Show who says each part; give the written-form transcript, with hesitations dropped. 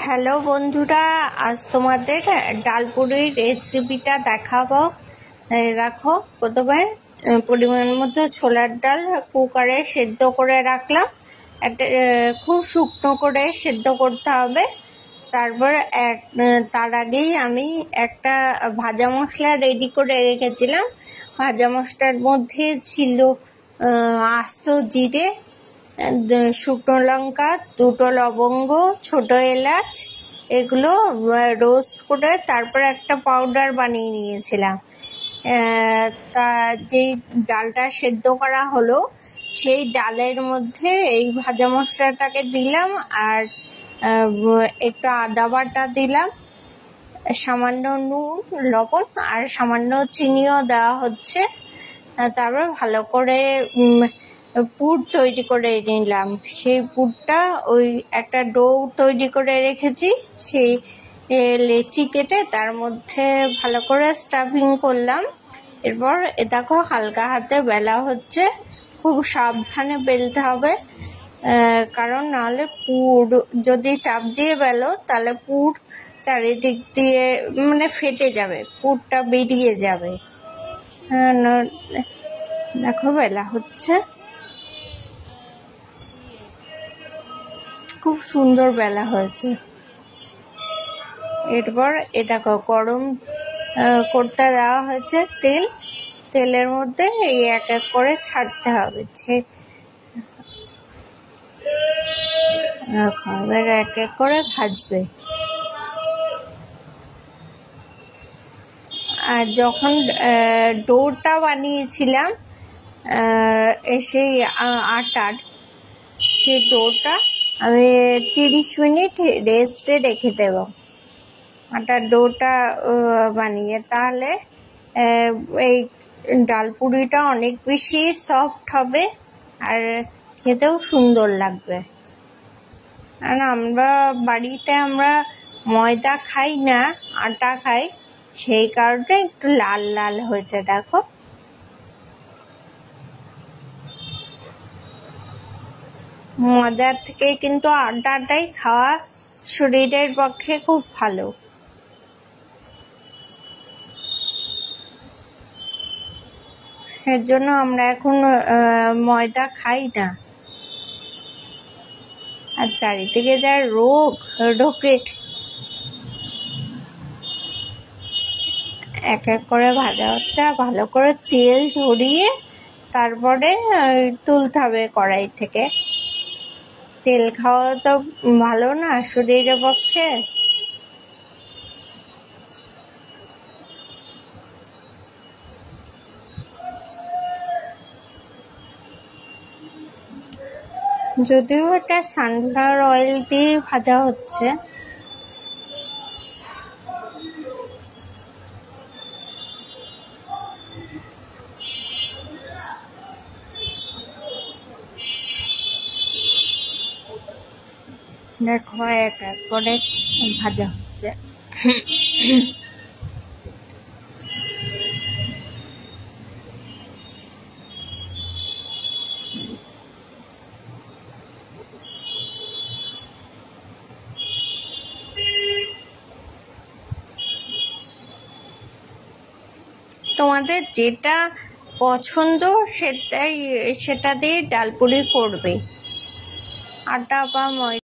Speaker 1: Hello বন্ধুরা, আজ তোমাদের ডালপুরির রেসিপিটা দেখাবো। দেখো, প্রথমে পরিমাণ মতো ছোলার ডাল কুকারে সেদ্ধ করে রাখলাম। একটা খুব শুকনো করে সেদ্ধ করতে হবে। তারপর তার আগেই আমি একটা ভাজা মশলা রেডি করে রেখেছিলাম। ভাজা মশলার মধ্যে ছিল আস্ত জিরে, শুকনো লঙ্কা, দুটো লবঙ্গ, ছোট এলাচ, এগুলো রোস্ট করে তারপর একটা পাউডার বানিয়ে নিয়েছিলাম। তা যেই ডালটা সেদ্ধ করা হলো সেই ডালের মধ্যে এই ভাজা মশলাটাকে দিলাম, আর একটু আদা বাটা দিলাম, সামান্য নুন, লবণ আর সামান্য চিনিও দেওয়া হচ্ছে। তারপর ভালো করে পুর তৈরি করে নিলাম। সেই পুরটা ওই একটা ডো তৈরি করে রেখেছি, সেই লেচি কেটে তার মধ্যে ভালো করে স্টাফিং করলাম। এরপর দেখো হালকা হাতে বেলা হচ্ছে, খুব সাবধানে বেলতে হবে, কারণ নাহলে পুর যদি চাপ দিয়ে বেলো তাহলে পুর চারিদিক দিয়ে ফেটে যাবে, পুরটা বেরিয়ে যাবে। দেখো বেলা হচ্ছে, খুব সুন্দর বেলা হয়েছে। এরপর এটাকে গরম করতে দেওয়া হয়েছে তেলের মধ্যে এই এক এক করে ছাড়তে হবে। এবার এক এক করে ভাজবে। আর যখন ডোটা বানিয়েছিলাম সেই আটার, সেই ডোটা আমি 30 মিনিট রেস্টে রেখে দেব। আটার ডোটা বানিয়ে, তাহলে এই ডালপুরিটা অনেক বেশি সফট হবে আর খেতেও সুন্দর লাগবে। আর বাড়িতে আমরা ময়দা খাই না, আটা খাই, সেই কারণে একটু লাল লাল হয়েছে। দেখো, ময়দার থেকে কিন্তু আটাটাই খাওয়া শরীরের পক্ষে খুব ভালো। এর জন্য আমরা এখন ময়দা খাই না। আর চারিদিকে যা রোগ ঢোকে, এক এক করে ভাজা হচ্ছে, ভালো করে তেল ঝরিয়ে তারপরে তুলতে হবে কড়াই থেকে। তেল খাওয়া তো ভালো না শরীরের পক্ষে। যদিও এটা সানফ্লাওয়ার অয়েল দিয়ে ভাজা হচ্ছে। দেখো এক এক করে ভাজা হচ্ছে। তোমাদের যেটা পছন্দ সেটা দিয়ে ডালপুরি করবে, আটা বা ময়দা।